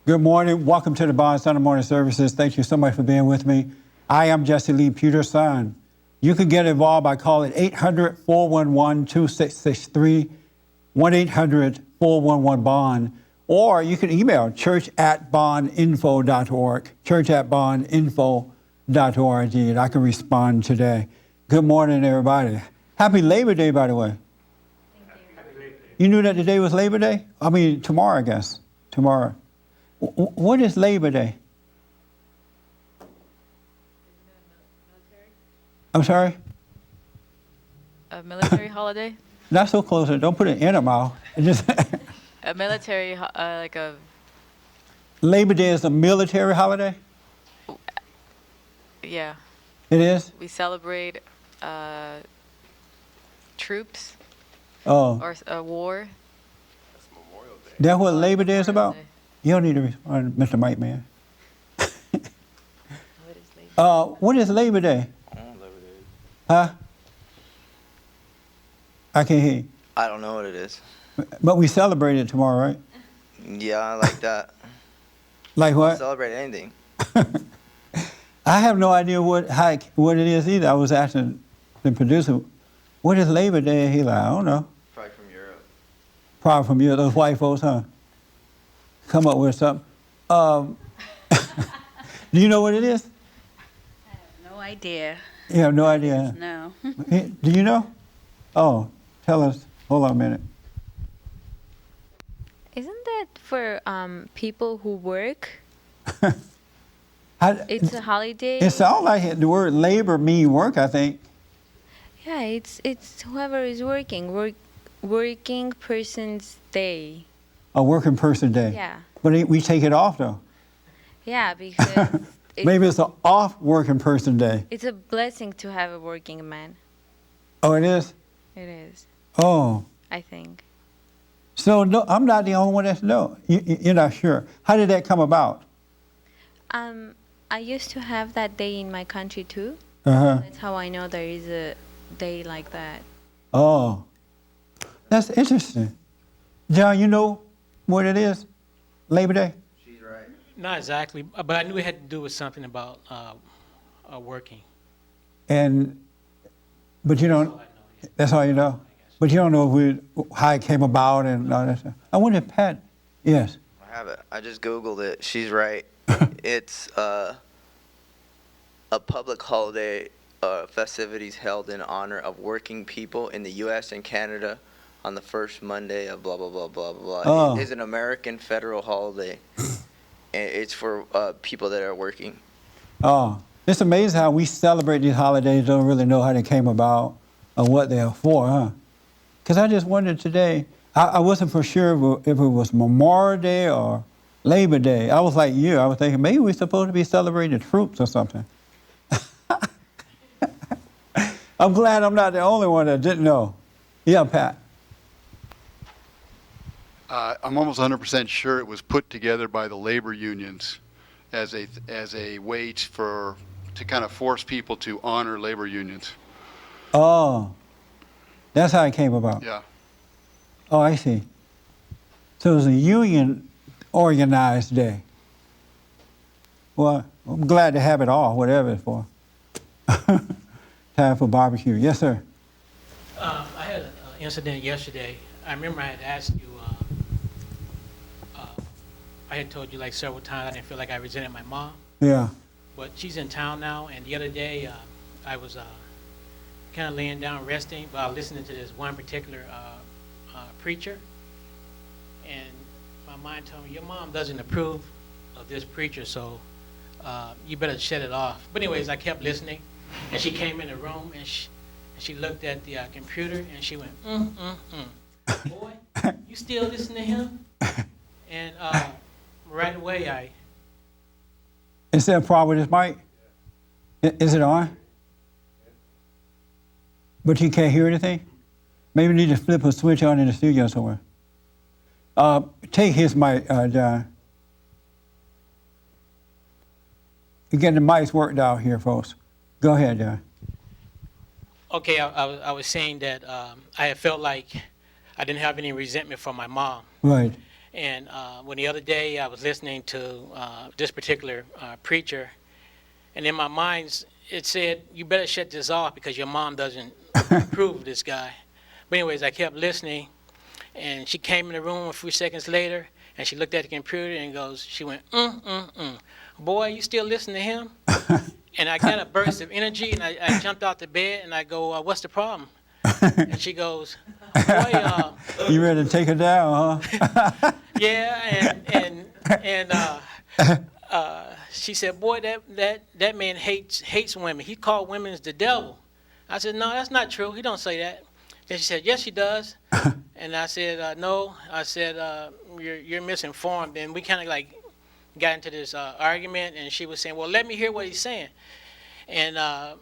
Good morning. Welcome to the Bond Sunday morning services. Thank you so much for being with me. I am Jesse Lee Peterson. You can get involved by calling 800-411-2663, 1-800-411-BOND, or you can email church@bondinfo.org, church@bondinfo.org, and I can respond today. Good morning, everybody. Happy Labor Day, by the way. You knew that today was Labor Day? I mean, tomorrow, I guess. Tomorrow. What is Labor Day? I'm sorry? A military holiday? Not so close. Don't put it in a mouth. Just A military, like a... Labor Day is a military holiday? Yeah. It is? We celebrate troops Oh. or a war. That's Memorial Day. That's what Labor Day is Memorial about? Day. You don't need to respond, Mr. Mike, man. What is Labor? What is Labor Day? I don't know what it is. Huh? I can't hear you. I don't know what it is. But we celebrate it tomorrow, right? Yeah, I like that. Like what? Celebrate anything. I have no idea what it is either. I was asking the producer, what is Labor Day? He like, I don't know. Probably from Europe. Probably from you, those white folks, huh? Come up with something. Do you know what it is? I have no idea. You have no idea. No. Do you know? Oh, tell us. Hold on a minute. Isn't that for people who work? It's a holiday. It sounds like the word labor means work, I think. Yeah, it's whoever is working. Working person's day. A working person day. Yeah. But we take it off, though. Yeah, because Maybe it's an off working person day. it's a blessing to have a working man. Oh, it is? It is, Oh. I think. So no, I'm not the only one that's no. You're not sure. How did that come about? I used to have that day in my country too. Uh-huh. That's how I know there is a day like that. Oh. That's interesting. John, you know what it is? Labor Day? She's right. Not exactly, but I knew it had to do with something about working. But you don't, That's all I know, yeah. that's all you know? But you don't know how it came about and all that stuff. I wonder if Pat, yes. I have it. I just Googled it. She's right. It's a public holiday, festivities held in honor of working people in the U.S. and Canada on the first Monday of blah, blah, blah, blah, blah. Oh. It is an American federal holiday. And it's for people that are working. Oh, it's amazing how we celebrate these holidays, don't really know how they came about or what they are for, huh? Because I just wondered today, I wasn't for sure if it was Memorial Day or Labor Day. I was like you, I was thinking maybe we're supposed to be celebrating the troops or something. I'm glad I'm not the only one that didn't know. Yeah, Pat. I'm almost 100% sure it was put together by the labor unions as a way to kind of force people to honor labor unions. Oh, that's how it came about. Yeah. Oh, I see. So it was a union organized day. Well, I'm glad to have it all, whatever it's for. Time for barbecue. Yes, sir. I had an incident yesterday. I remember I had asked you, I had told you like several times I didn't feel like I resented my mom, Yeah. but she's in town now, and the other day I was kind of laying down resting while listening to this one particular preacher, and my mind told me, your mom doesn't approve of this preacher, so you better shut it off. But anyways, I kept listening, and she came in the room, and she looked at the computer, and she went, boy, you still listen to him? And right away, Is there a problem with this mic? Is it on? But you can't hear anything? Maybe you need to flip a switch on in the studio somewhere. Take his mic, John. You're getting the mics worked out here, folks. Go ahead, John. okay, I was saying that I had felt like I didn't have any resentment for my mom. Right. And when the other day I was listening to this particular preacher, and in my mind it said, you better shut this off because your mom doesn't approve of this guy. But anyways, I kept listening, and she came in the room a few seconds later, and she looked at the computer and she went, boy, you still listen to him? And I got a burst of energy, and I jumped out the bed, and I go, what's the problem? And she goes, boy, You ready to take her down, huh? yeah, she said, boy, that man hates women. He called women the devil. I said, no, that's not true. He don't say that. Then she said, yes, he does. And I said, no. I said, you're misinformed. And we kind of like got into this argument, and she was saying, well, let me hear what he's saying. And I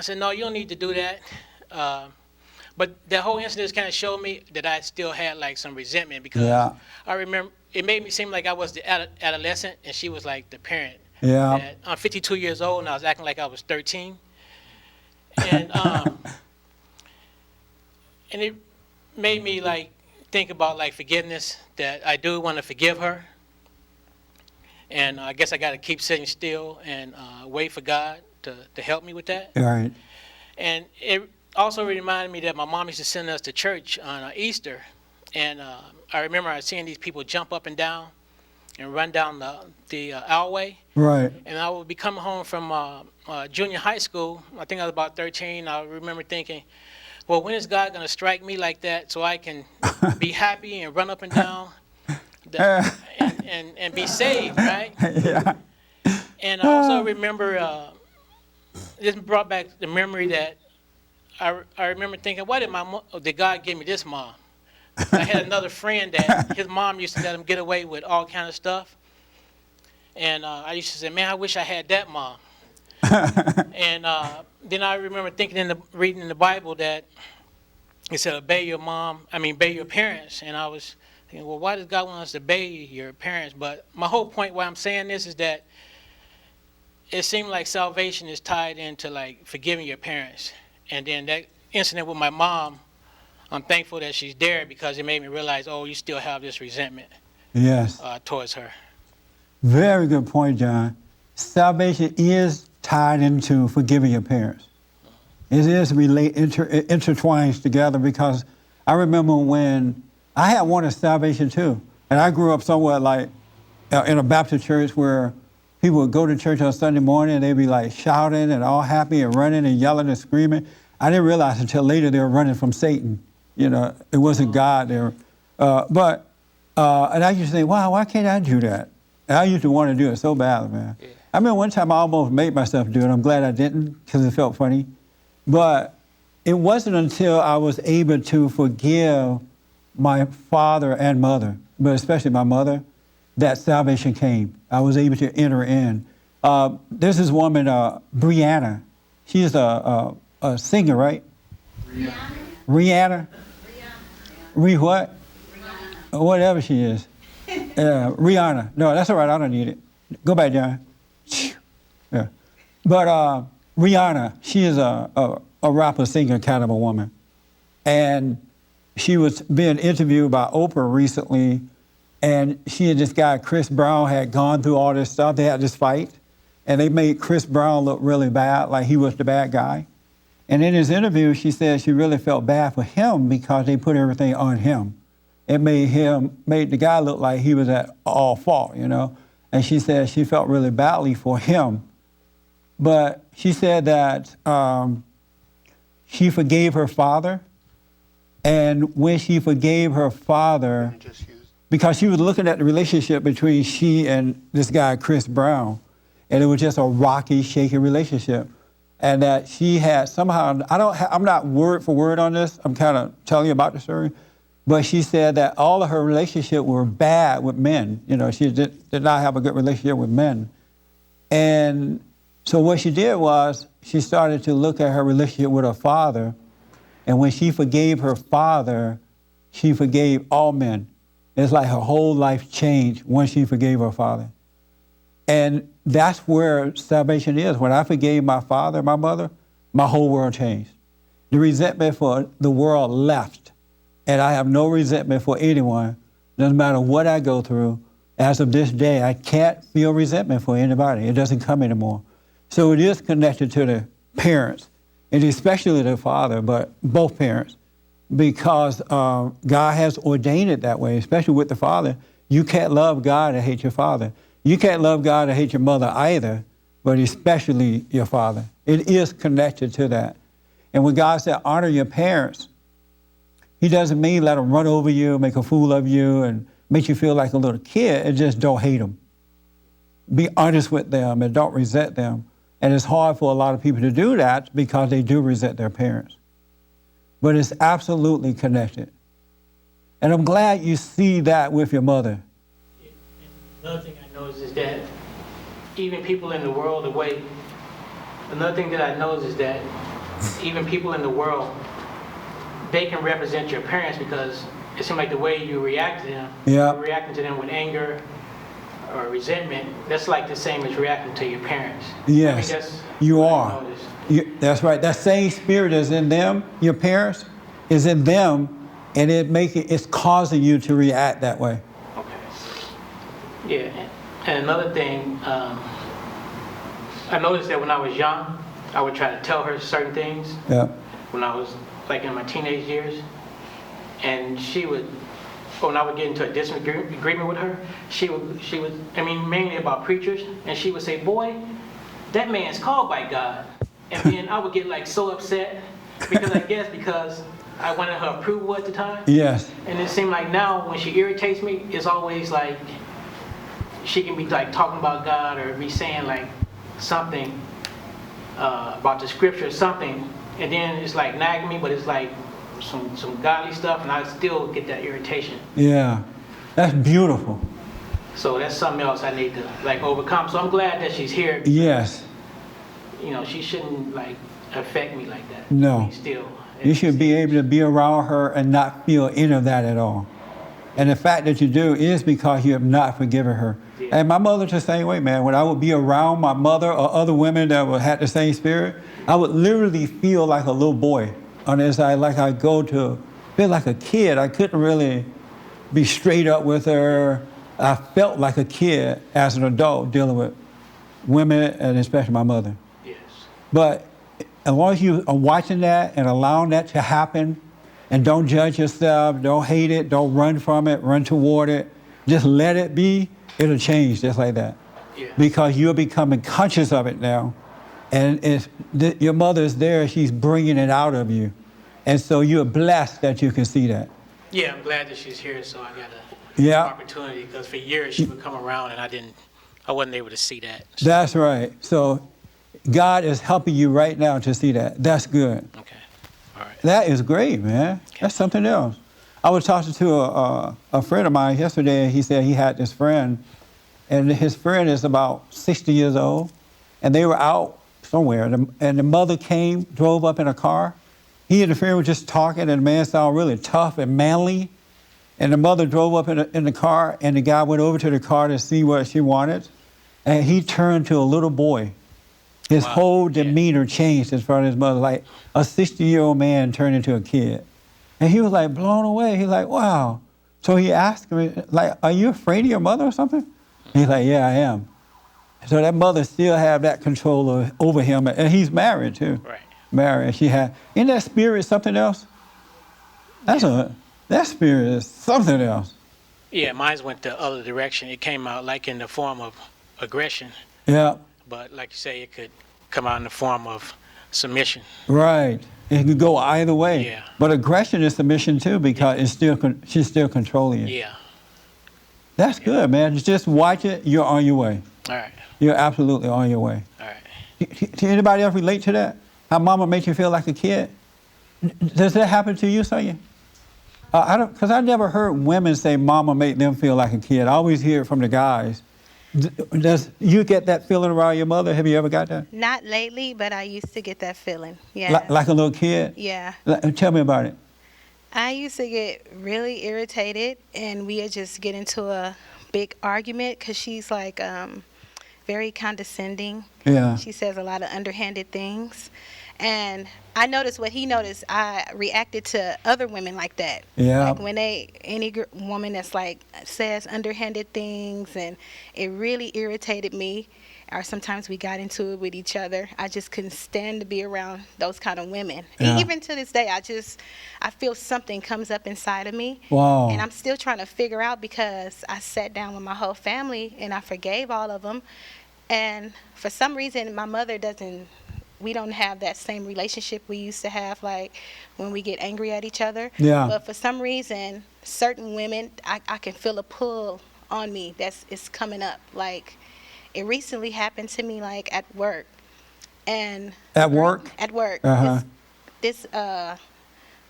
said, no, you don't need to do that. But the whole incident kind of showed me that I still had like some resentment, because I remember it made me seem like I was the adolescent and she was like the parent. Yeah. That I'm 52 years old and I was acting like I was 13. And and it made me like think about like forgiveness, that I do want to forgive her. And I guess I got to keep sitting still and wait for God to help me with that. Right. And it also reminded me that my mom used to send us to church on Easter. And I remember seeing these people jump up and down and run down the alleyway. Right. And I would be coming home from junior high school. I think I was about 13. I remember thinking, well, when is God going to strike me like that so I can be happy and run up and down and be saved, right? Yeah. And I also remember, this brought back the memory that I remember thinking, why did God give me this mom? I had another friend that his mom used to let him get away with all kind of stuff. And I used to say, man, I wish I had that mom. And then I remember thinking reading in the Bible that it said, obey your parents. And I was thinking, well, why does God want us to obey your parents? But my whole point why I'm saying this is that it seemed like salvation is tied into like forgiving your parents. And then that incident with my mom, I'm thankful that she's there, because it made me realize, oh, you still have this resentment Yes. towards her. Very good point, John. Salvation is tied into forgiving your parents. It is intertwines together, because I remember when I had wanted salvation too. And I grew up somewhat like in a Baptist church where people would go to church on Sunday morning and they'd be like shouting and all happy and running and yelling and screaming. I didn't realize until later they were running from Satan. You know, it wasn't God there. And I used to think, wow, why can't I do that? And I used to want to do it so badly, man. Yeah. I remember one time I almost made myself do it. I'm glad I didn't, because it felt funny. But it wasn't until I was able to forgive my father and mother, but especially my mother, that salvation came. I was able to enter in. There's this woman, Rihanna. She's a singer, right? Rihanna? Re what? Rihanna. Whatever she is. Rihanna. No, that's all right. I don't need it. Go back, John. Yeah. But Rihanna, she is a rapper, singer kind of a woman. And she was being interviewed by Oprah recently, and she and this guy, Chris Brown, had gone through all this stuff. They had this fight, and they made Chris Brown look really bad, like he was the bad guy. And in his interview, she said she really felt bad for him because they put everything on him. It made the guy look like he was at all fault, you know? And she said she felt really badly for him. But she said that she forgave her father. And when she forgave her father, because she was looking at the relationship between she and this guy, Chris Brown, and it was just a rocky, shaky relationship. And that she had somehow, I'm not word for word on this, I'm kind of telling you about the story, but she said that all of her relationships were bad with men. You know, she did not have a good relationship with men. And so what she did was she started to look at her relationship with her father, and when she forgave her father, she forgave all men. It's like her whole life changed when she forgave her father. And that's where salvation is. When I forgave my father, my mother, my whole world changed. The resentment for the world left. And I have no resentment for anyone doesn't matter what I go through, as of this day, I can't feel resentment for anybody. It doesn't come anymore. So it is connected to the parents, and especially the father, but both parents, because God has ordained it that way, especially with the father. You can't love God and hate your father. You can't love God and hate your mother either, but especially your father. It is connected to that. And when God said, honor your parents, he doesn't mean let them run over you, make a fool of you, and make you feel like a little kid. It just don't hate them. Be honest with them and don't resent them. And it's hard for a lot of people to do that because they do resent their parents. But it's absolutely connected. And I'm glad you see that with your mother. Another thing I noticed is that even people in the world, another thing that I noticed is that even people in the world, they can represent your parents because it seems like the way you react to them, Yeah. you're reacting to them with anger or resentment, that's like the same as reacting to your parents. Yes, I mean, that's you what I are. noticed. That's right. That same spirit is in them, your parents, is in them, and it's causing you to react that way. Okay. Yeah, and another thing, I noticed that when I was young, I would try to tell her certain things Yeah. when I was like in my teenage years, and when I would get into a disagreement with her, she would, I mean, mainly about preachers, and she would say, boy, that man's called by God. And then I would get like so upset because because I wanted her approval at the time. Yes. And it seemed like now when she irritates me, it's always like she can be like talking about God or be saying like something about the scripture or something, and then it's like nagging me, but it's like some godly stuff, and I still get that irritation. Yeah. That's beautiful. So that's something else I need to like overcome. So I'm glad that she's here. Yes. You know, she shouldn't like affect me like that. No. I mean, still. You should be able to be around her and not feel any of that at all. And the fact that you do is because you have not forgiven her. Yeah. And my mother's the same way, man. When I would be around my mother or other women that would have the same spirit, I would literally feel like a little boy on the inside, like I feel like a kid. I couldn't really be straight up with her. I felt like a kid as an adult dealing with women and especially my mother. Yes. But as long as you are watching that and allowing that to happen, and don't judge yourself, don't hate it, don't run from it, run toward it, just let it be, it'll change just like that. Yeah. Because you're becoming conscious of it now. And your mother is there, she's bringing it out of you. And so you're blessed that you can see that. Yeah, I'm glad that she's here, so I got Yeah. an opportunity, because for years she would come around and I wasn't able to see that. So, That's right. So God is helping you right now to see that. That's good. okay. All right. That is great, man. That's something else. I was talking to a friend of mine yesterday, and he said he had this friend, and his friend is about 60 years old, and they were out somewhere, and the mother drove up in a car. He and the friend were just talking, and the man sounded really tough and manly, and the mother drove up in the car, and the guy went over to the car to see what she wanted, and he turned to a little boy. His Wow. whole demeanor changed in front of his mother, like a 60-year-old man turned into a kid. And he was like blown away. He's like, wow. So he asked him, like, are you afraid of your mother or something? He's like, yeah, I am. So that mother still have that control over him. And he's married too. Right. Married. Isn't that spirit something else? That spirit is something else. Yeah, mine went the other direction. It came out like in the form of aggression, Yeah, but like you say, it could come out in the form of submission. right. It could go either way. Yeah. But aggression is submission too, because she's still controlling you. Yeah. That's good, man. Just watch it. You're on your way. All right. You're absolutely on your way. All right. Can anybody else relate to that? How mama makes you feel like a kid? Does that happen to you, Sonia? Because I never heard women say mama make them feel like a kid. I always hear it from the guys. Does you get that feeling around your mother? Have you ever got that? Not lately, but I used to get that feeling. Yeah. Like a little kid? Yeah. Tell me about it. I used to get really irritated, and we would just get into a big argument because she's like very condescending. Yeah. She says a lot of underhanded things. And I noticed what he noticed. I reacted to other women like that. Yeah. Like when any woman that's like says underhanded things, and it really irritated me. Or sometimes we got into it with each other. I just couldn't stand to be around those kind of women. Yeah. Even to this day, I feel something comes up inside of me. Wow. And I'm still trying to figure out, because I sat down with my whole family and I forgave all of them. And for some reason, my mother we don't have that same relationship we used to have, like when we get angry at each other. Yeah. But for some reason, certain women, I can feel a pull on me it's coming up. Like, it recently happened to me, like at work. And At work? At work. Uh-huh. This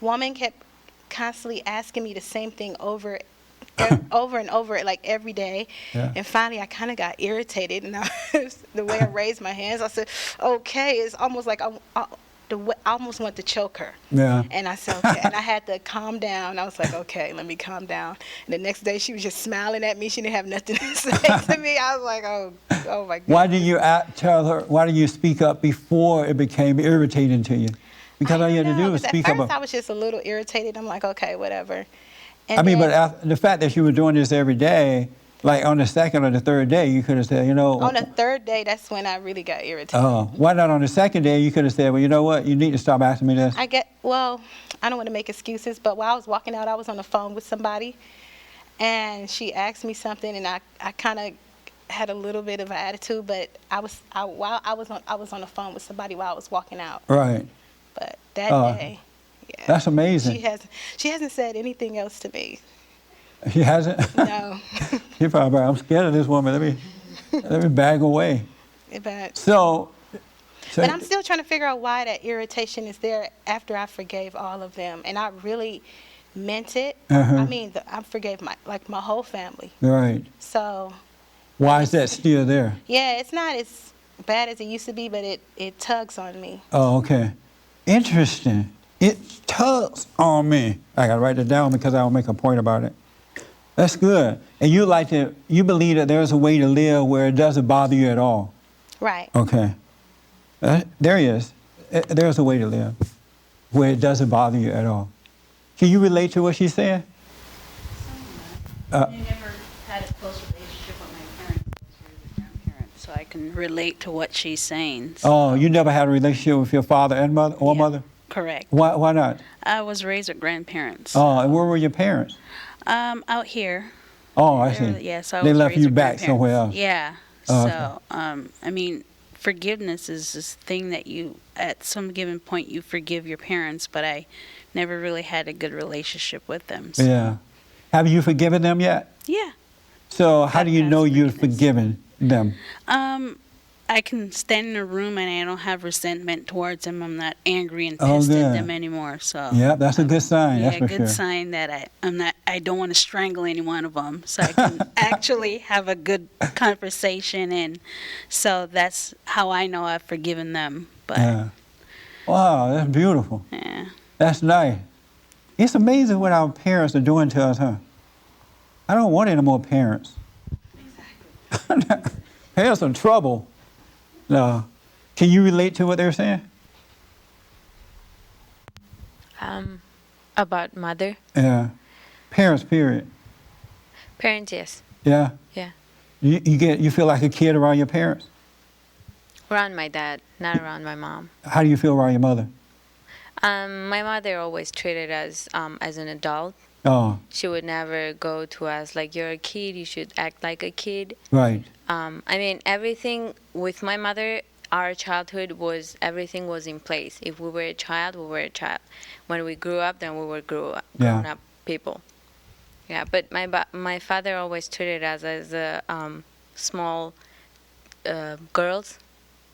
woman kept constantly asking me the same thing over and over, like every day. Yeah. And finally, I kind of got irritated, and the way I raised my hands, I said, "Okay." It's almost like I almost want to choke her. Yeah. And I said, "Okay." And I had to calm down. I was like, "Okay, let me calm down." And the next day, she was just smiling at me. She didn't have nothing to say to me. I was like, "Oh my God." Why did you tell her? Why did you speak up before it became irritating to you? Because all you had to do was speak At up. first, I was just a little irritated. I'm like, "Okay, whatever." And I mean, then, but the fact that you were doing this every day, like on the second or the third day, you could have said, on the third day, that's when I really got irritated. oh, why not on the second day? You could have said, well, you know what? You need to stop asking me this. I don't want to make excuses, but while I was walking out, I was on the phone with somebody, and she asked me something, and I kind of had a little bit of an attitude, but while I was on the phone with somebody while I was walking out. Right. But that day, yeah. That's amazing. She hasn't said anything else to me. She hasn't? No. She probably, I'm scared of this woman. Let me back away. But So I'm still trying to figure out why that irritation is there after I forgave all of them, and I really meant it. Uh-huh. I mean, I forgave my whole family. right. So Why is that still there? yeah, it's not as bad as it used to be, but it tugs on me. Oh, okay. Interesting. It tugs on me. I gotta write it down because I'll make a point about it. That's good. And you believe that there's a way to live where it doesn't bother you at all. Right. Okay. There he is. There's a way to live where it doesn't bother you at all. Can you relate to what she's saying? I never had a close relationship with my parents. I was raised with grandparents, so I can relate to what she's saying. So, Oh, you never had a relationship with your father and mother or yeah, mother? correct. Why not? I was raised with grandparents. Oh, and where were your parents? Out here. Oh, I They're- see. Yeah, so I They was left raised you with back somewhere grandparents. else. Yeah. Oh, So, I mean, forgiveness is this thing that you, at some given point, you forgive your parents, but I never really had a good relationship with them. So. Yeah. Have you forgiven them yet? Yeah. So how do you I've know asked you've forgiveness. forgiven them? I can stand in a room and I don't have resentment towards them. I'm not angry and Oh, pissed good. at them anymore. So Yeah, that's a good sign. yeah, That's for good sure. sign that I don't want to strangle any one of them. So I can actually have a good conversation, and so that's how I know I've forgiven them. But Yeah. Wow, that's beautiful. yeah. That's nice. It's amazing what our parents are doing to us, huh? I don't want any more parents. Exactly. Parents are trouble. No. Can you relate to what they're saying? About mother, Yeah. Parents, period. parents, yes, Yeah. yeah. You feel like a kid around your parents? Around my dad, not around my mom. How do you feel around your mother? My mother always treated us as an adult. Oh, She would never go to us like, you're a kid, you should act like a kid. right. I mean, everything with my mother, our childhood everything was in place. If we were a child, we were a child. When we grew up, then we were grown up people. Yeah, but my father always treated us as small girls,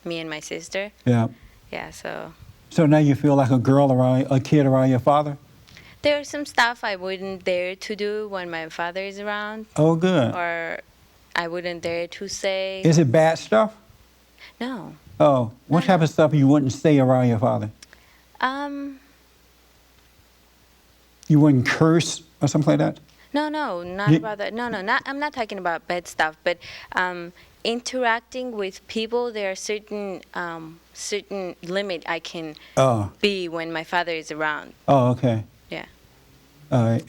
me and my sister. Yeah. Yeah, so So now you feel like a kid around your father? there's some stuff I wouldn't dare to do when my father is around, Oh, good. or I wouldn't dare to say. Is it bad stuff? No. Oh, what type of stuff you wouldn't say around your father? You wouldn't curse or something like that? No, not You- about that. No, not. I'm not talking about bad stuff. But interacting with people, there are certain limit I can Oh, be when my father is around. oh, okay. Yeah.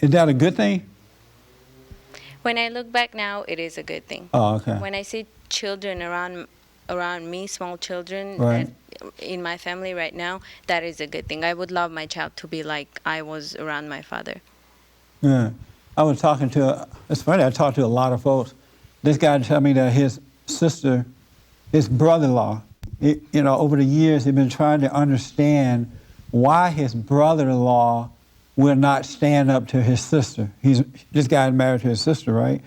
Is that a good thing? When I look back now, it is a good thing. Oh, okay. When I see children around me, small children Right. that in my family right now, that is a good thing. I would love my child to be like I was around my father. Yeah. I was talking to, it's funny, I talked to a lot of folks. This guy told me that his sister, his brother-in-law, over the years, he'd been trying to understand why his brother-in-law will not stand up to his sister. This guy is married to his sister, right?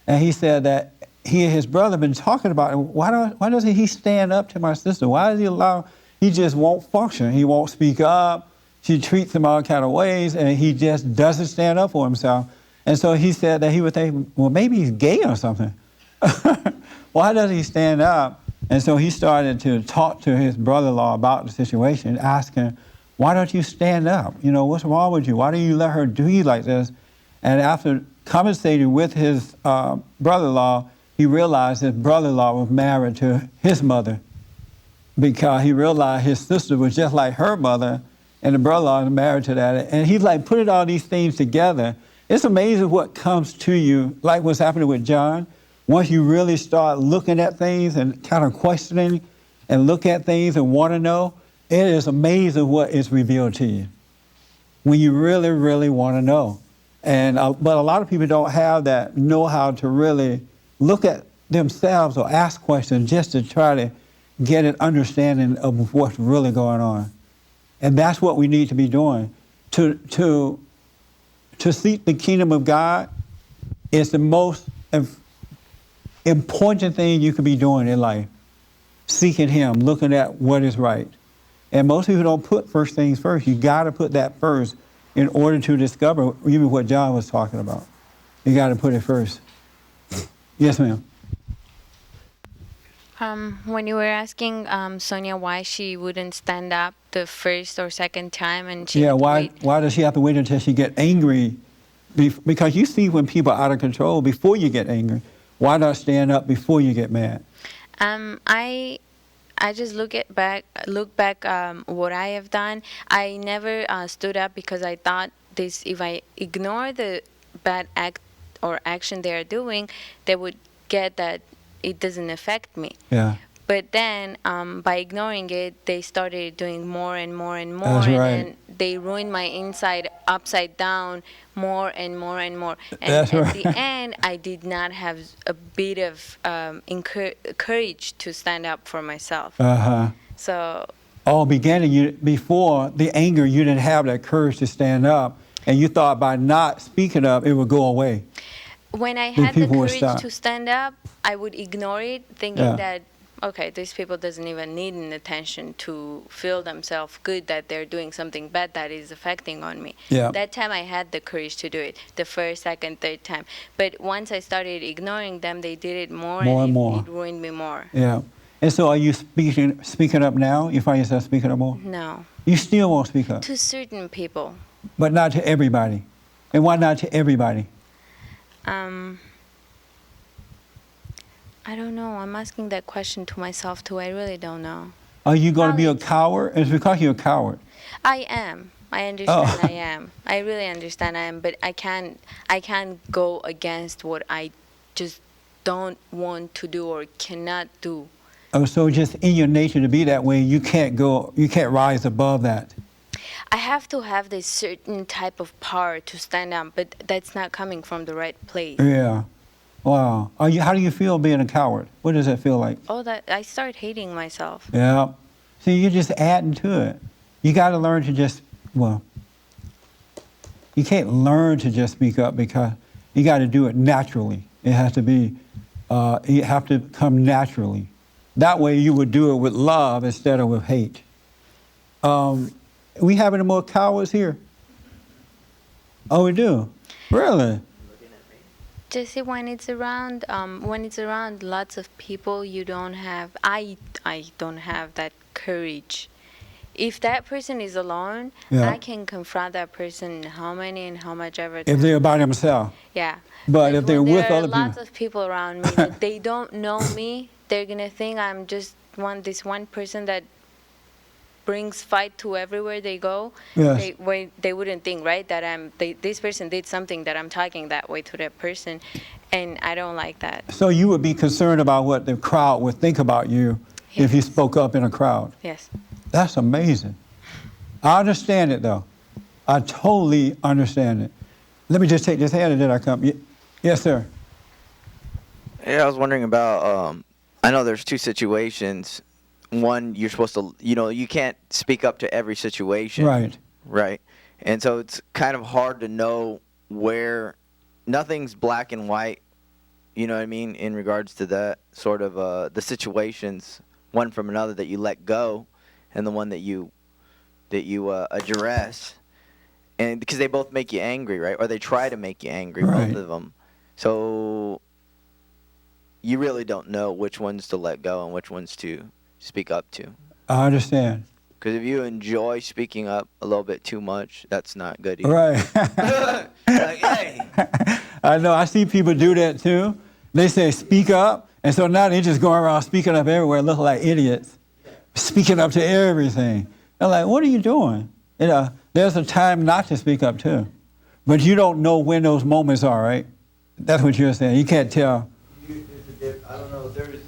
And he said that he and his brother been talking about, why doesn't he stand up to my sister? Why does he just won't function. He won't speak up. She treats him all kind of ways, and he just doesn't stand up for himself. And so he said that he would think, well, maybe he's gay or something. Why doesn't he stand up? And so he started to talk to his brother-in-law about the situation, asking, why don't you stand up? What's wrong with you? Why do you let her do you like this? And after conversating with his brother-in-law, he realized his brother-in-law was married to his mother, because he realized his sister was just like her mother, and the brother-in-law was married to that. And he's like putting all these things together. It's amazing what comes to you, like what's happening with John. Once you really start looking at things and kind of questioning and look at things and want to know, it is amazing what is revealed to you when you really, really want to know. But a lot of people don't have that know-how to really look at themselves or ask questions just to try to get an understanding of what's really going on. And that's what we need to be doing. To seek the kingdom of God is the most important thing you could be doing in life. Seeking Him, looking at what is right. And most people don't put first things first. You got to put that first in order to discover even what John was talking about. You got to put it first. Yes, ma'am. When you were asking Sonia why she wouldn't stand up the first or second time, and she why does she have to wait until she get angry? Because you see when people are out of control before you get angry. Why not stand up before you get mad? I just look back what I have done. I never stood up because I thought if I ignore the bad act or action they are doing, they would get that it doesn't affect me. Yeah. But then by ignoring it, they started doing more and more and more. That's right. And they ruined my inside upside down more and more and more. And That's at right. the end, I did not have a bit of courage to stand up for myself. Uh-huh. So before the anger, you didn't have that courage to stand up, and you thought by not speaking up, it would go away. when I had the people would courage stop. to stand up, I would ignore it, thinking that, okay, these people doesn't even need an attention to feel themselves good that they're doing something bad that is affecting on me. Yeah. That time I had the courage to do it, the first, second, third time. But once I started ignoring them, they did it more and more. it ruined me more. Yeah. And so are you speaking up now? You find yourself speaking up more? No. You still won't speak up? To certain people. But not to everybody. And why not to everybody? I don't know. I'm asking that question to myself too. I really don't know. Are you going to be a coward? It's because you're a coward. I am. I understand I am. I really understand I am, but I can't go against what I just don't want to do or cannot do. Oh, so just in your nature to be that way, you can't rise above that. I have to have this certain type of power to stand up, but that's not coming from the right place. Yeah. Wow. How do you feel being a coward? What does that feel like? Oh, that I start hating myself. Yeah. See, you're just adding to it. You got to learn to you can't learn to just speak up because you got to do it naturally. It has to be, you have to come naturally. That way you would do it with love instead of with hate. We have any more cowards here? Oh, we do? Really? Just when it's around lots of people, I don't have that courage. if that person is alone, Yeah. I can confront that person how many and how much ever. If they're by themselves. Yeah. But if they're when with there are other lots people. of people around me that they don't know me, they're gonna think I'm just this one person that brings fight to everywhere they go. Yes. They wouldn't think, right, that this person did something that I'm talking that way to that person, and I don't like that. So you would be concerned about what the crowd would think about you if you Yes. spoke up in a crowd. Yes. That's amazing. I understand it, though. I totally understand it. Let me just take this hand and then I come. Yes, sir. Yeah, I was wondering about, I know there's two situations. One, you're supposed to, you can't speak up to every situation. Right. Right. And so it's kind of hard to know where nothing's black and white, you know what I mean, in regards to that sort of the situations, one from another that you let go and the one that you address. And because they both make you angry, right? Or they try to make you angry, Right. both of them. So you really don't know which ones to let go and which ones to speak up to. I understand. Because if you enjoy speaking up a little bit too much, that's not good either. Right. Like, hey. I know. I see people do that, too. They say, speak up. And so now they just go around speaking up everywhere, looking like idiots, speaking up to everything. They're like, what are you doing? There's a time not to speak up, too. But you don't know when those moments are, right? That's what you're saying. You can't tell. I don't know. There's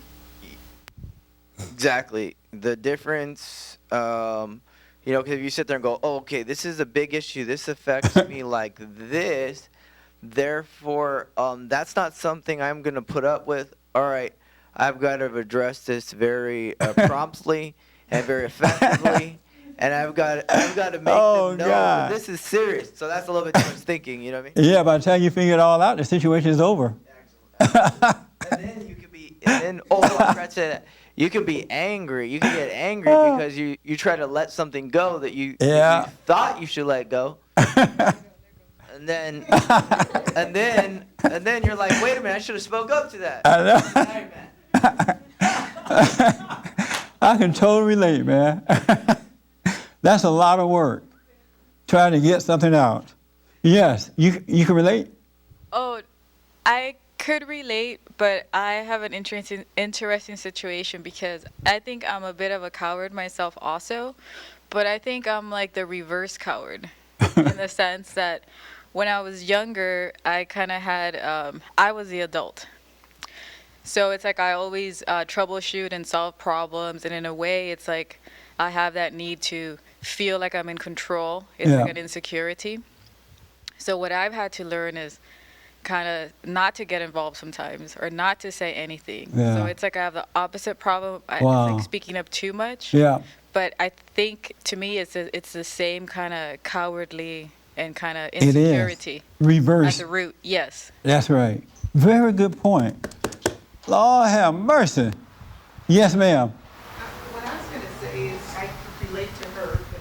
exactly the difference. Because if you sit there and go, oh, okay, this is a big issue. This affects me like this. Therefore, that's not something I'm going to put up with. All right, I've got to address this very promptly and very effectively. And I've got to make them know that this is serious. So that's a little bit too much thinking, you know what I mean? Yeah, by the time you figure it all out, the situation is over. And then you could be, I forgot to say that. You can be angry. You can get angry because you try to let something go that you thought you should let go. And then you're like, wait a minute, I should have spoke up to that. I can totally relate, man. That's a lot of work, trying to get something out. Yes, you can relate? Oh, I could relate, but I have an interesting situation because I think I'm a bit of a coward myself also, but I think I'm like the reverse coward in the sense that when I was younger, I kind of had, I was the adult. So it's like I always troubleshoot and solve problems, and in a way, it's like I have that need to feel like I'm in control. It's like an insecurity. So what I've had to learn is kind of not to get involved sometimes or not to say anything. Yeah. So it's like I have the opposite problem. It's like speaking up too much. Yeah. But I think to me it's the same kind of cowardly and kind of insecurity. It is. Reverse. At the root, yes. That's right. Very good point. Lord have mercy. Yes, ma'am. What I was going to say is I relate to her, but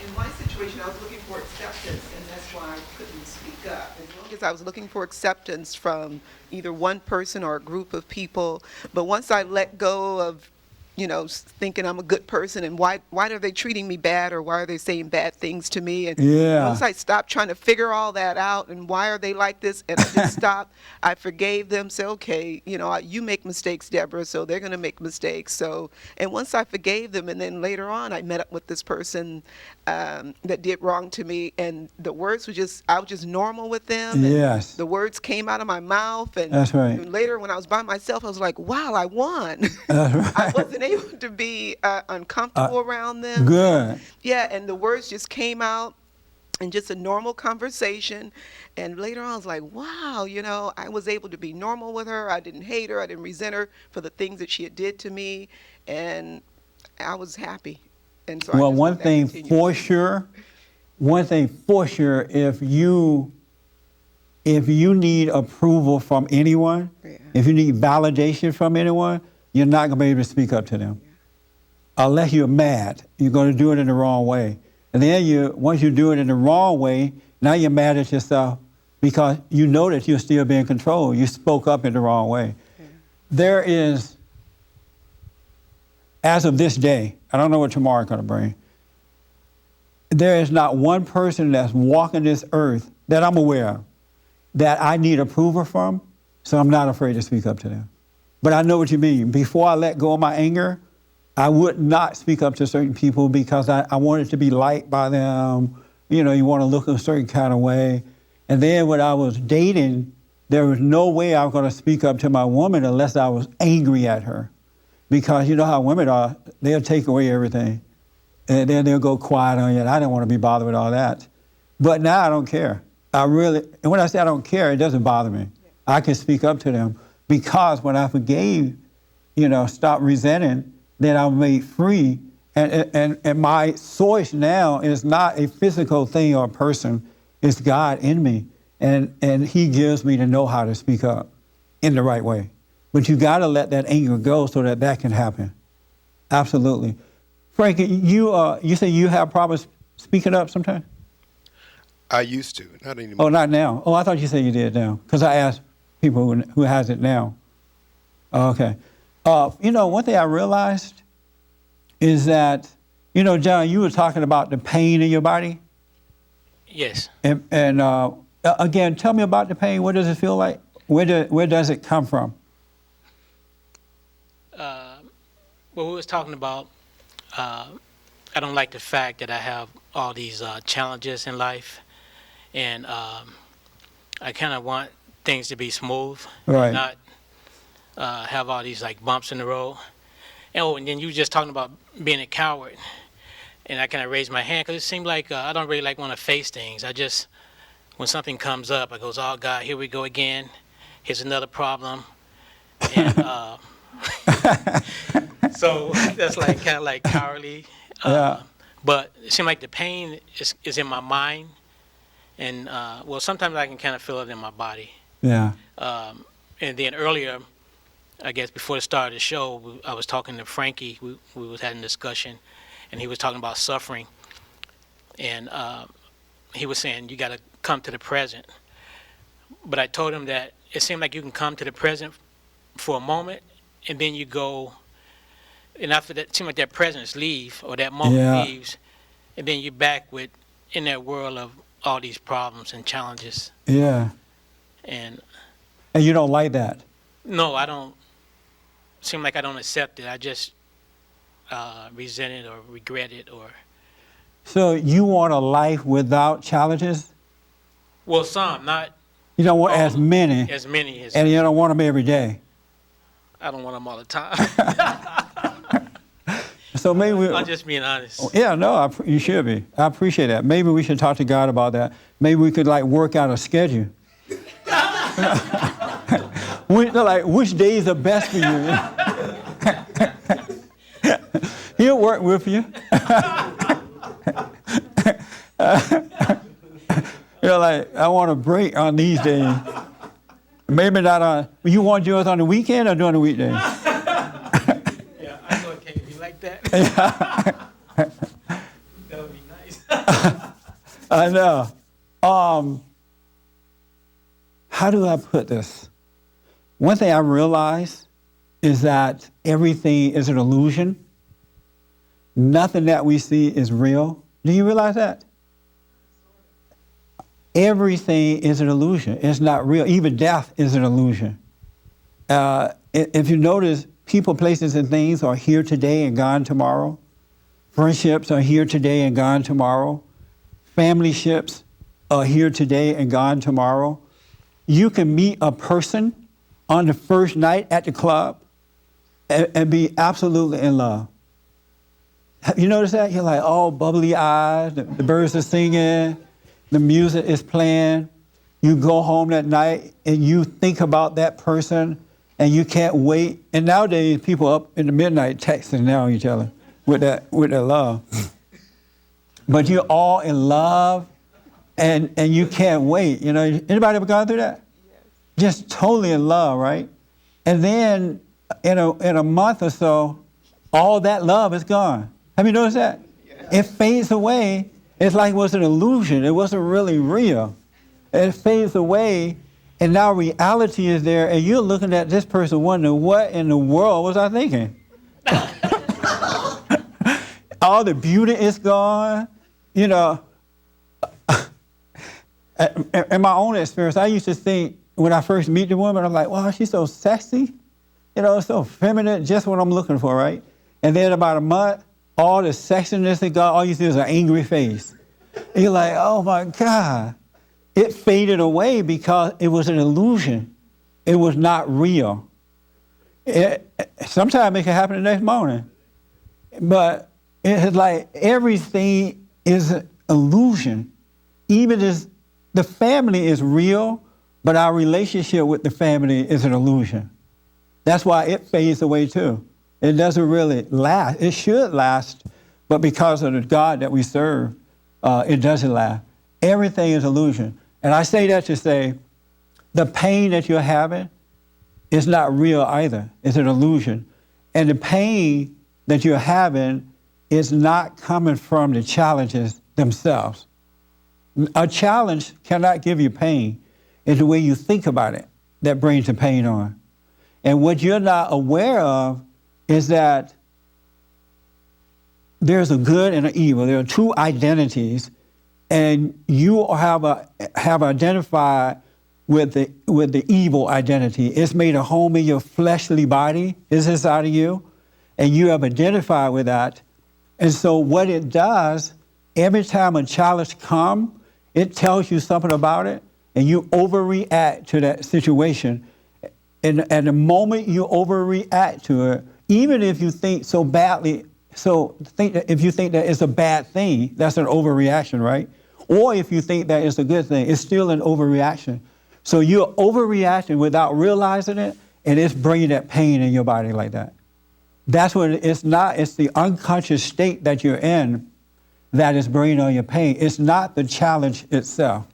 in my situation I was looking for acceptance, and that's why I couldn't speak up. As long as I was looking for acceptance from either one person or a group of people, but once I let go of thinking I'm a good person and why are they treating me bad or why are they saying bad things to me? And once I stopped trying to figure all that out and why are they like this, and I just stopped, I forgave them, said, okay, you make mistakes, Deborah, so they're going to make mistakes. So, and once I forgave them, and then later on I met up with this person that did wrong to me, and the words were I was just normal with them. Yes. The words came out of my mouth, and, that's right. And later when I was by myself, I was like, wow, I won. That's right. I wasn't able to be uncomfortable around them. Good. Yeah, and the words just came out in just a normal conversation. And later on, I was like, wow, I was able to be normal with her. I didn't hate her. I didn't resent her for the things that she had did to me. And I was happy. And so well, one thing for sure, if you need approval from anyone, if you need validation from anyone, you're not going to be able to speak up to them. Unless you're mad, you're going to do it in the wrong way. And then once you do it in the wrong way, now you're mad at yourself because you know that you're still being controlled. You spoke up in the wrong way. Yeah. There is, as of this day, I don't know what tomorrow's going to bring, there is not one person that's walking this earth that I'm aware of that I need approval from, so I'm not afraid to speak up to them. But I know what you mean. Before I let go of my anger, I would not speak up to certain people because I wanted to be liked by them. You know, you want to look a certain kind of way. And then when I was dating, there was no way I was going to speak up to my woman unless I was angry at her. Because you know how women are, they'll take away everything. And then they'll go quiet on you, and I didn't want to be bothered with all that. But now I don't care. And when I say I don't care, it doesn't bother me. I can speak up to them because when I forgave, you know, stop resenting, then I'm made free. And my source now is not a physical thing or person, it's God in me. And he gives me to know how to speak up in the right way. But you gotta let that anger go so that that can happen. Absolutely. Frankie, you say you have problems speaking up sometimes? I used to, not anymore. Oh, not now. Oh, I thought you said you did now. Because I asked people who has it now. Oh, okay. You know, one thing I realized is that, you know, John, you were talking about the pain in your body. Yes. And again, tell me about the pain. What does it feel like? Where does it come from? Well, we was talking about, I don't like the fact that I have all these challenges in life. And I kind of want things to be smooth. Right. Not have all these like bumps in the road. And then you were just talking about being a coward. And I kind of raised my hand because it seemed like I don't really want to face things. I just, when something comes up, I goes, oh God, here we go again. Here's another problem. And so that's like kind of like cowardly. Yeah. But it seemed like the pain is in my mind. And well, sometimes I can kind of feel it in my body. Yeah. And then earlier, I guess before the start of the show, I was talking to Frankie. We was having a discussion, and he was talking about suffering. And he was saying, you got to come to the present. But I told him that it seemed like you can come to the present for a moment, and then you go, and after that, it seemed like that presence leave, or that moment leaves, and then you're back in that world of all these problems and challenges. Yeah. And you don't like that? No, I don't. Seem like I don't accept it. I just resent it or regret it or. So you want a life without challenges? Well, some, not. You don't want as many. As many as. And you don't want them every day. I don't want them all the time. So maybe I'm just being honest. Yeah, no, you should be. I appreciate that. Maybe we should talk to God about that. Maybe we could like work out a schedule. Like which days are best for you? He'll work with you. You're like, I want a break on these days. Maybe not on. You want yours on the weekend or during the weekday? Yeah, I know it can't be like that. That would be nice. I know. How do I put this? One thing I realize is that everything is an illusion. Nothing that we see is real. Do you realize that? Everything is an illusion. It's not real. Even death is an illusion. If you notice, people, places, and things are here today and gone tomorrow. Friendships are here today and gone tomorrow. Family ships are here today and gone tomorrow. You can meet a person on the first night at the club and be absolutely in love. Have you noticed that? You're like, all bubbly eyes, the birds are singing, the music is playing. You go home that night and you think about that person and you can't wait. And nowadays, people up in the midnight texting now each other with their love. But you're all in love and you can't wait. You know, anybody ever gone through that? Just totally in love, right? And then in a month or so, all that love is gone. Have you noticed that? Yeah. It fades away. It's like it was an illusion. It wasn't really real. It fades away, and now reality is there, and you're looking at this person wondering, what in the world was I thinking? All the beauty is gone. you know, in my own experience, I used to think when I first meet the woman, I'm like, wow, she's so sexy, you know, so feminine, just what I'm looking for, right? And then about a month, all the sexiness that God, all you see is an angry face. And you're like, oh my God. It faded away because it was an illusion. It was not real. Sometimes it can happen the next morning. But it's like everything is an illusion. Even as the family is real, but our relationship with the family is an illusion. That's why it fades away too. It doesn't really last. It should last, but because of the God that we serve, it doesn't last. Everything is illusion. And I say that to say, the pain that you're having is not real either. It's an illusion. And the pain that you're having is not coming from the challenges themselves. A challenge cannot give you pain. It's the way you think about it that brings the pain on. And what you're not aware of is that there's a good and an evil. There are two identities, and you have identified with the evil identity. It's made a home in your fleshly body. It's inside of you, and you have identified with that. And so what it does, every time a challenge comes, it tells you something about it, and you overreact to that situation. And at the moment you overreact to it, even if you think so badly, if you think that it's a bad thing, that's an overreaction, right? Or if you think that it's a good thing, it's still an overreaction. So you're overreacting without realizing it, and it's bringing that pain in your body like that. That's what it's not. It's the unconscious state that you're in that is bringing on your pain. It's not the challenge itself.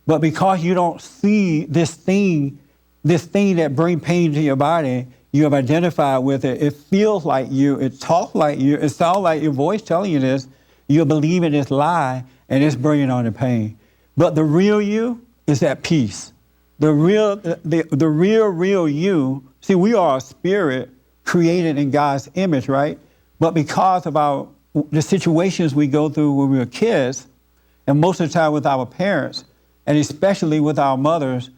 But because you don't see this thing that brings pain to your body, you have identified with it. It feels like you. It talks like you. It sounds like your voice telling you this. You're believing this lie, and it's bringing on the pain. But the real you is at peace. The real you. See, we are a spirit created in God's image, right? But because of the situations we go through when we were kids, and most of the time with our parents, and especially with our mothers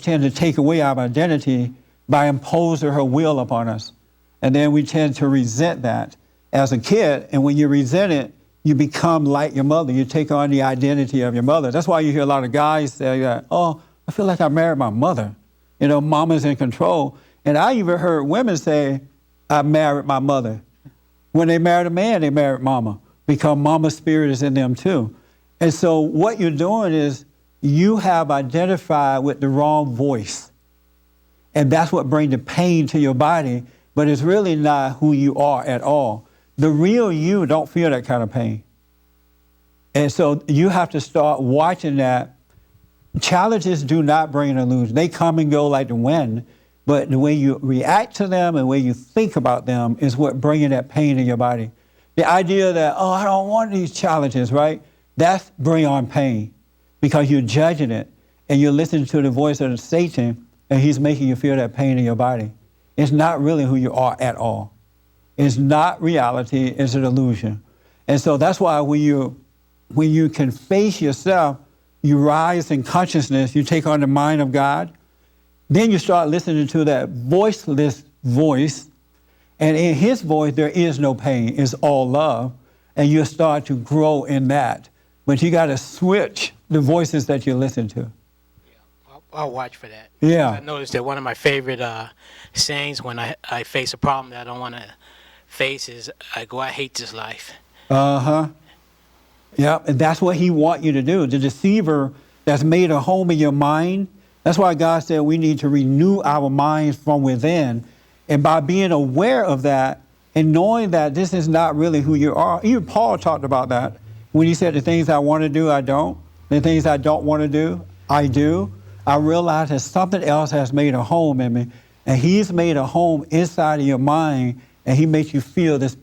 tend to take away our identity by imposing her will upon us. And then we tend to resent that as a kid. And when you resent it, you become like your mother. You take on the identity of your mother. That's why you hear a lot of guys say that, oh, I feel like I married my mother. You know, mama's in control. And I even heard women say, I married my mother. When they married a man, they married mama, because mama's spirit is in them too. And so what you're doing is you have identified with the wrong voice. And that's what brings the pain to your body, but it's really not who you are at all. The real you don't feel that kind of pain. And so you have to start watching that. Challenges do not bring an illusion. They come and go like the wind, but the way you react to them and the way you think about them is what bringing that pain in your body. The idea that, oh, I don't want these challenges, right? That's bring on pain because you're judging it and you're listening to the voice of Satan and he's making you feel that pain in your body. It's not really who you are at all. It's not reality, it's an illusion. And so that's why when you can face yourself, you rise in consciousness, you take on the mind of God, then you start listening to that voiceless voice, and in his voice there is no pain, it's all love, and you start to grow in that. But you got to switch the voices that you listen to. Yeah, I'll watch for that. Yeah. I noticed that one of my favorite sayings when I face a problem that I don't want to face is, I hate this life. Uh-huh. Yeah, and that's what he wants you to do. The deceiver that's made a home in your mind, that's why God said we need to renew our minds from within. And by being aware of that and knowing that this is not really who you are, even Paul talked about that when he said the things I want to do, I don't. The things I don't want to do, I do. I realize that something else has made a home in me, and he's made a home inside of your mind, and he makes you feel this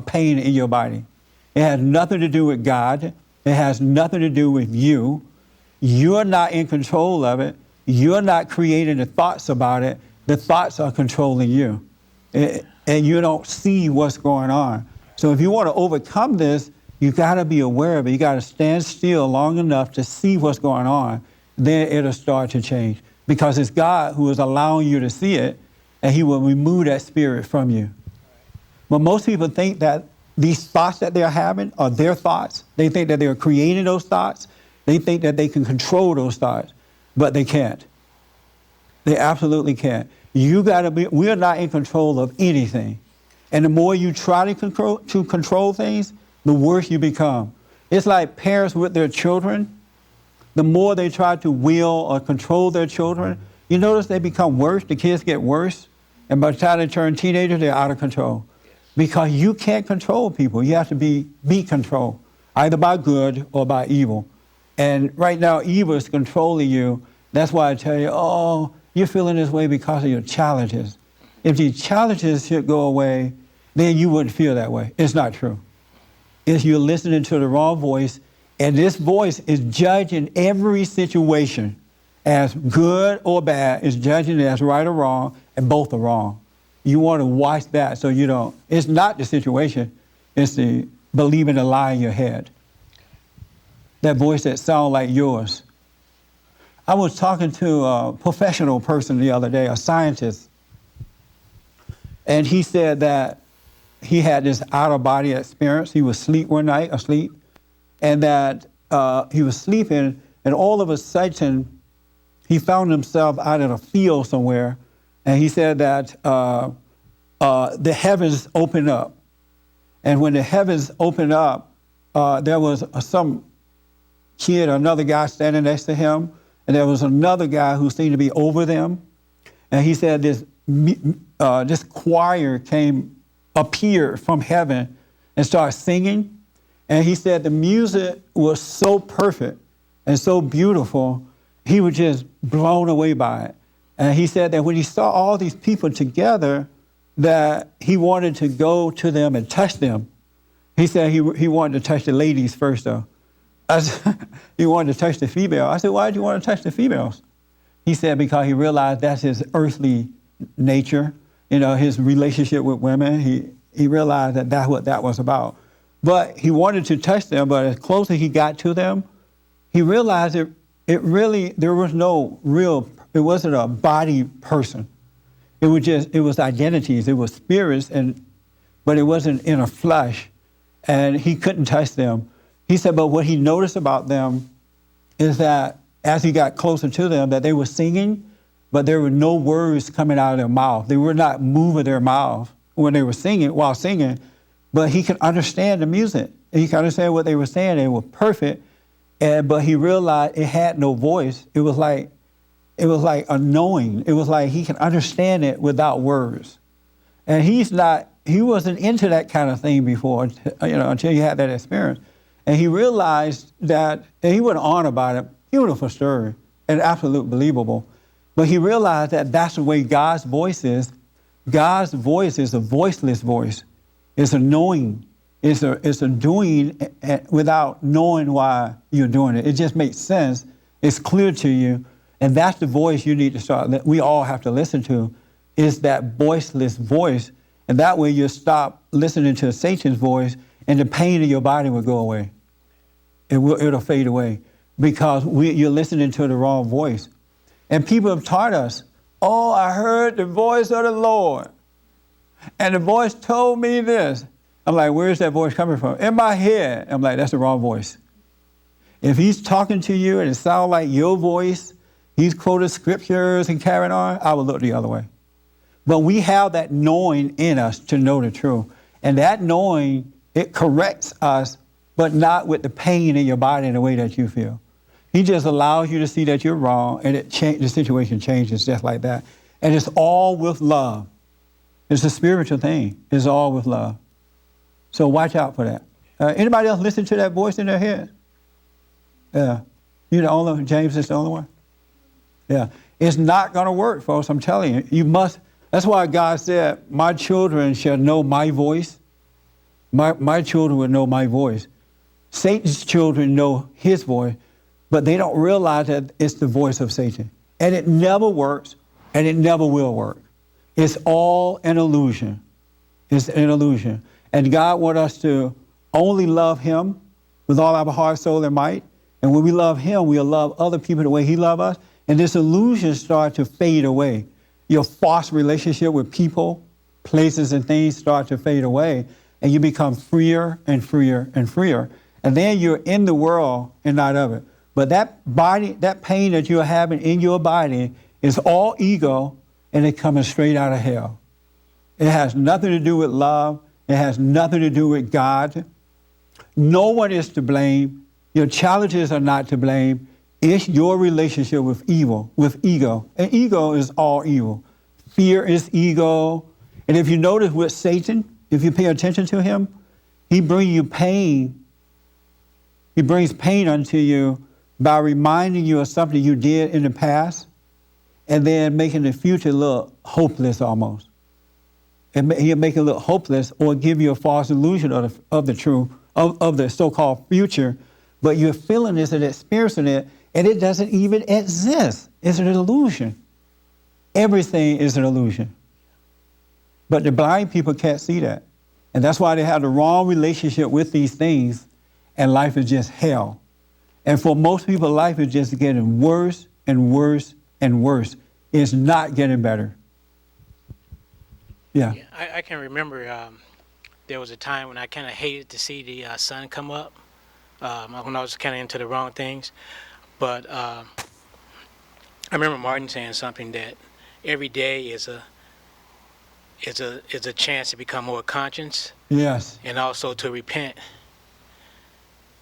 pain in your body. It has nothing to do with God. It has nothing to do with you. You're not in control of it. You're not creating the thoughts about it. The thoughts are controlling you. And you don't see what's going on. So if you want to overcome this, you got to be aware of it. You got to stand still long enough to see what's going on. Then it'll start to change, because it's God who is allowing you to see it, and he will remove that spirit from you. But most people think that these thoughts that they're having are their thoughts. They think that they're creating those thoughts. They think that they can control those thoughts, but they can't. They absolutely can't. We are not in control of anything. And the more you try to control things, the worse you become. It's like parents with their children. The more they try to will or control their children, you notice they become worse. The kids get worse. And by the time they turn teenagers, they're out of control. Because you can't control people. You have to be controlled, either by good or by evil. And right now, evil is controlling you. That's why I tell you, oh, you're feeling this way because of your challenges. If these challenges should go away, then you wouldn't feel that way. It's not true. It's you're listening to the wrong voice, and this voice is judging every situation as good or bad, is judging it as right or wrong, and both are wrong. You want to watch that so you don't. It's not the situation. It's the believing a lie in your head. That voice that sounds like yours. I was talking to a professional person the other day, a scientist, and he said that he had this out-of-body experience. He was asleep one night, and that he was sleeping, and all of a sudden, he found himself out in a field somewhere, and he said that the heavens opened up. And when the heavens opened up, there was some kid, another guy standing next to him, and there was another guy who seemed to be over them. And he said this choir appeared from heaven and started singing. And he said the music was so perfect and so beautiful, he was just blown away by it. And he said that when he saw all these people together, that he wanted to go to them and touch them. He said he wanted to touch the ladies first, though. He wanted to touch the female. I said, why did you want to touch the females? He said because he realized that's his earthly nature, his relationship with women. He realized that that's what that was about. But he wanted to touch them, but as closer he got to them, he realized it wasn't a body person. It was identities, it was spirits, but it wasn't in a flesh, and he couldn't touch them. He said, but what he noticed about them is that as he got closer to them, that they were singing, but there were no words coming out of their mouth. They were not moving their mouth when they were singing, but he could understand the music. He could understand what they were saying. They were perfect, but he realized it had no voice. It was like a knowing. It was like he can understand it without words. And he wasn't into that kind of thing before, until he had that experience. And he realized that, and he went on about it, beautiful story, and absolutely believable. But he realized that that's the way God's voice is. God's voice is a voiceless voice. It's a knowing. It's a doing without knowing why you're doing it. It just makes sense. It's clear to you. And that's the voice you need to start, that we all have to listen to, is that voiceless voice. And that way you'll stop listening to Satan's voice, and the pain in your body will go away. It'll fade away because you're listening to the wrong voice. And people have taught us, oh, I heard the voice of the Lord. And the voice told me this. I'm like, where's that voice coming from? In my head. I'm like, that's the wrong voice. If he's talking to you and it sounds like your voice, he's quoted scriptures and carrying on, I would look the other way. But we have that knowing in us to know the truth. And that knowing, it corrects us, but not with the pain in your body in the way that you feel. He just allows you to see that you're wrong, and the situation changes just like that. And it's all with love. It's a spiritual thing. It's all with love. So watch out for that. Anybody else listen to that voice in their head? Yeah. You're the only one? James is the only one? Yeah. It's not going to work, folks. I'm telling you. You must. That's why God said, my children shall know my voice. My children will know my voice. Satan's children know his voice, but they don't realize that it's the voice of Satan. And it never works, and it never will work. It's all an illusion. It's an illusion. And God wants us to only love him with all our heart, soul, and might. And when we love him, we'll love other people the way he loves us. And this illusion starts to fade away. Your false relationship with people, places, and things start to fade away. And you become freer and freer and freer. And then you're in the world and not of it. But that body, that pain that you're having in your body is all ego, and it's coming straight out of hell. It has nothing to do with love. It has nothing to do with God. No one is to blame. Your challenges are not to blame. It's your relationship with evil, with ego. And ego is all evil. Fear is ego. And if you notice with Satan, if you pay attention to him, he brings you pain. He brings pain unto you by reminding you of something you did in the past and then making the future look hopeless almost. And he'll make it look hopeless or give you a false illusion of the truth, of the so-called future, but you're feeling this and experiencing it, and it doesn't even exist. It's an illusion. Everything is an illusion. But the blind people can't see that. And that's why they have the wrong relationship with these things, and life is just hell. And for most people, life is just getting worse and worse and worse. It's not getting better. Yeah. I can remember there was a time when I kind of hated to see the sun come up when I was kind of into the wrong things. But I remember Martin saying something that every day is a chance to become more conscious. Yes. And also to repent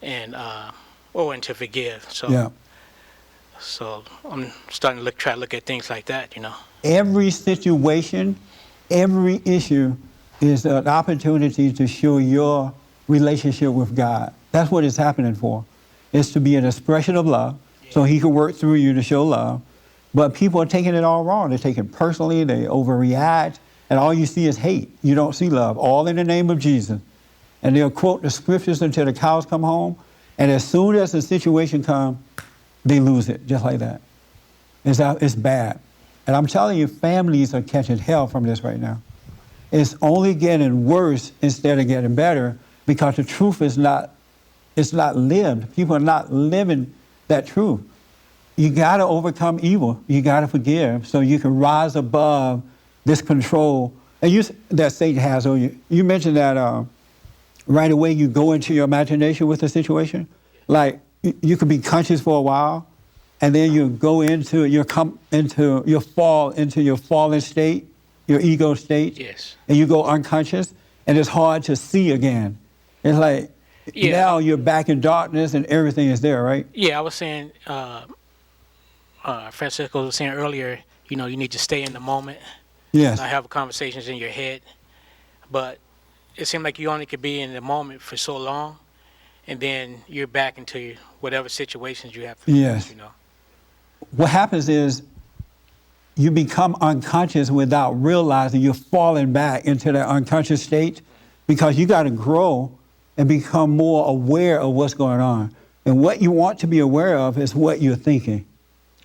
and and to forgive. So yeah. So I'm starting to try to look at things like that, you know. Every situation, every issue is an opportunity to show your relationship with God. That's what it's happening for. It's to be an expression of love, so he can work through you to show love. But people are taking it all wrong. They take it personally, they overreact, and all you see is hate. You don't see love, all in the name of Jesus. And they'll quote the scriptures until the cows come home, and as soon as the situation comes, they lose it, just like that. It's bad. And I'm telling you, families are catching hell from this right now. It's only getting worse instead of getting better because the truth is not lived. People are not living that truth. You got to overcome evil. You got to forgive so you can rise above this control that Satan has on you. You mentioned that right away you go into your imagination with the situation. Like you could be conscious for a while, and then you go into your fallen state, your ego state. Yes. And you go unconscious, and it's hard to see again. It's like now you're back in darkness, and everything is there, right? Yeah, I was saying, Francisco was saying earlier, you know, you need to stay in the moment. Yes. Not have conversations in your head, but it seemed like you only could be in the moment for so long, and then you're back into whatever situations you have to face, you know. What happens is you become unconscious without realizing you're falling back into that unconscious state because you got to grow and become more aware of what's going on. And what you want to be aware of is what you're thinking.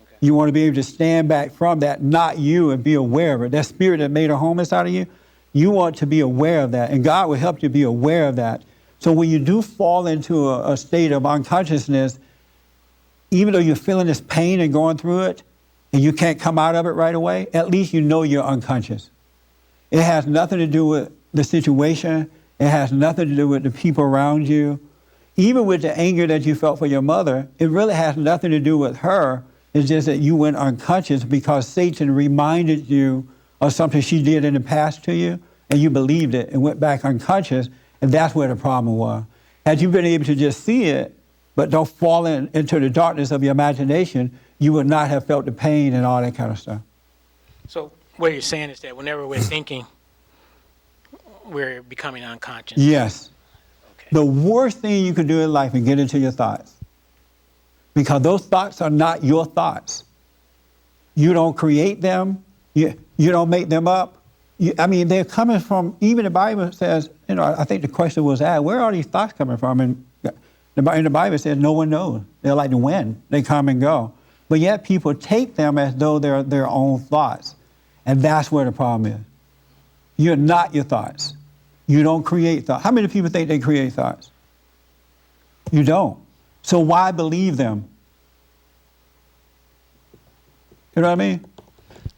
Okay. You want to be able to stand back from that, not you, and be aware of it. That spirit that made a home inside of you, you want to be aware of that. And God will help you be aware of that. So when you do fall into a state of unconsciousness, even though you're feeling this pain and going through it, and you can't come out of it right away, at least you know you're unconscious. It has nothing to do with the situation. It has nothing to do with the people around you. Even with the anger that you felt for your mother, it really has nothing to do with her. It's just that you went unconscious because Satan reminded you of something she did in the past to you, and you believed it and went back unconscious, and that's where the problem was. Had you been able to just see it, but don't fall into the darkness of your imagination, you would not have felt the pain and all that kind of stuff. So what you're saying is that whenever we're thinking, we're becoming unconscious. Yes. Okay. The worst thing you can do in life is get into your thoughts. Because those thoughts are not your thoughts. You don't create them. You don't make them up. They're coming from, even the Bible says, I think the question was asked, where are these thoughts coming from? And in the Bible it says no one knows. They're like the wind. They come and go. But yet people take them as though they're their own thoughts. And that's where the problem is. You're not your thoughts. You don't create thoughts. How many people think they create thoughts? You don't. So why believe them? You know what I mean?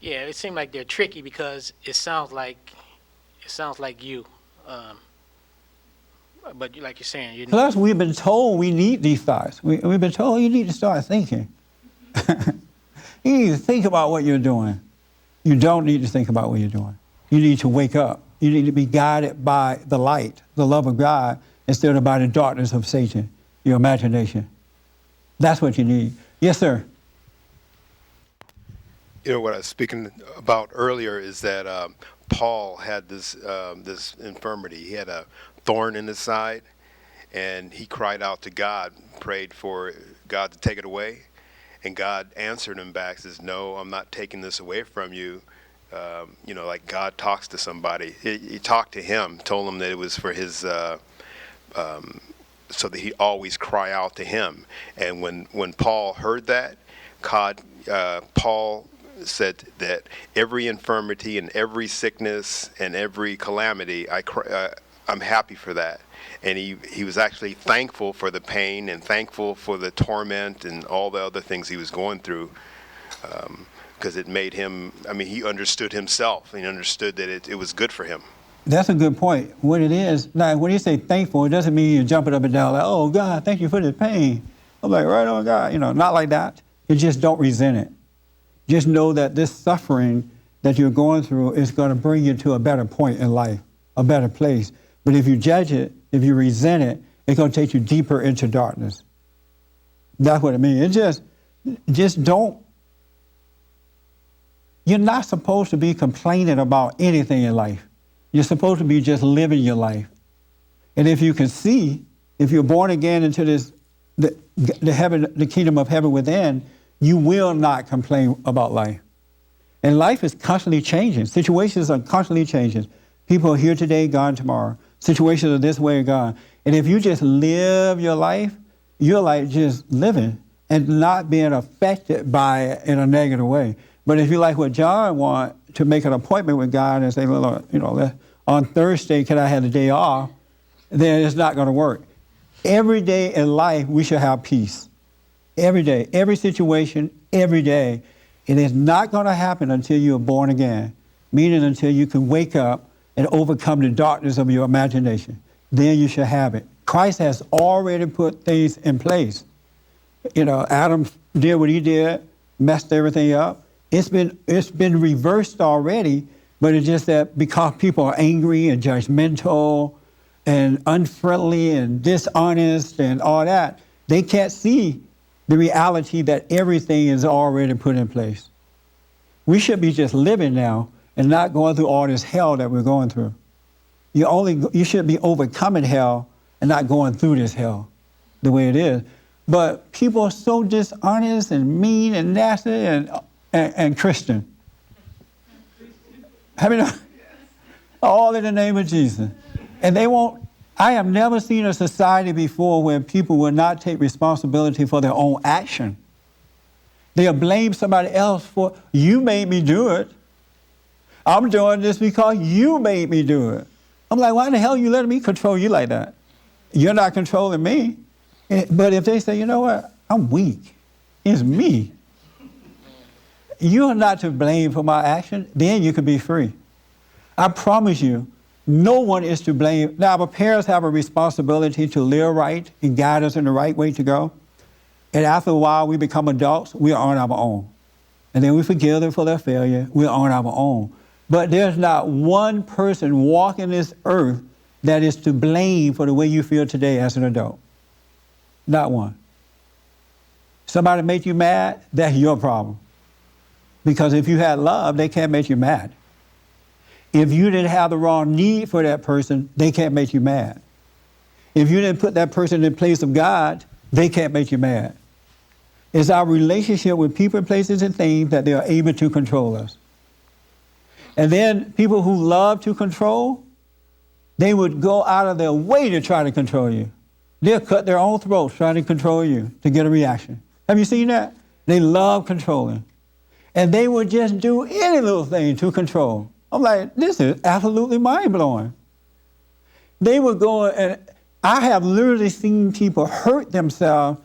Yeah, it seems like they're tricky because it sounds like you. But like you're saying, you Plus, we've been told we need these thoughts. We've been told you need to start thinking. You need to think about what you're doing. You don't need to think about what you're doing. You need to wake up. You need to be guided by the light, the love of God, instead of by the darkness of Satan, your imagination. That's what you need. Yes, sir. You know what I was speaking about earlier is that Paul had this infirmity. He had a thorn in his side, and he cried out to God, prayed for God to take it away, and God answered him back, says, "No, I'm not taking this away from you." Like God talks to somebody. He talked to him, told him that it was for his, so that he always cry out to him. And when Paul heard that, Paul said that every infirmity and every sickness and every calamity, I'm happy for that. And he was actually thankful for the pain and thankful for the torment and all the other things he was going through, because it made him, he understood himself and he understood that it was good for him. That's a good point. What it is, now when you say thankful, it doesn't mean you're jumping up and down like, oh God, thank you for the pain. I'm like, right on God, not like that. You just don't resent it. Just know that this suffering that you're going through is going to bring you to a better point in life, a better place. But if you judge it, if you resent it, it's going to take you deeper into darkness. That's what it means. It just don't. You're not supposed to be complaining about anything in life. You're supposed to be just living your life. And if you can see, if you're born again into the kingdom of heaven within, you will not complain about life. And life is constantly changing. Situations are constantly changing. People are here today, gone tomorrow. Situations are this way or gone. And if you just live your life, you're like just living and not being affected by it in a negative way. But if you like what John wants, to make an appointment with God and say, Lord, on Thursday, can I have the day off? Then it's not going to work. Every day in life, we should have peace. Every day, every situation, every day. It is not going to happen until you are born again, meaning until you can wake up and overcome the darkness of your imagination. Then you should have it. Christ has already put things in place. Adam did what he did, messed everything up. It's been reversed already, but it's just that because people are angry and judgmental and unfriendly and dishonest and all that, they can't see the reality that everything is already put in place. We should be just living now and not going through all this hell that we're going through. You should be overcoming hell and not going through this hell the way it is. But people are so dishonest and mean and nasty and Christian. All in the name of Jesus. And I have never seen a society before where people will not take responsibility for their own action. They'll blame somebody else for, you made me do it. I'm doing this because you made me do it. I'm like, why the hell are you letting me control you like that? You're not controlling me. But if they say, you know what, I'm weak, it's me. You're not to blame for my action, then you can be free. I promise you, no one is to blame. Now, our parents have a responsibility to live right and guide us in the right way to go. And after a while, we become adults, we are on our own. And then we forgive them for their failure, we're on our own. But there's not one person walking this earth that is to blame for the way you feel today as an adult. Not one. Somebody make you mad, that's your problem. Because if you had love, they can't make you mad. If you didn't have the wrong need for that person, they can't make you mad. If you didn't put that person in place of God, they can't make you mad. It's our relationship with people, places, and things that they are able to control us. And then people who love to control, they would go out of their way to try to control you. They'll cut their own throats trying to control you to get a reaction. Have you seen that? They love controlling. And they would just do any little thing to control. I'm like, this is absolutely mind-blowing. They would go, and I have literally seen people hurt themselves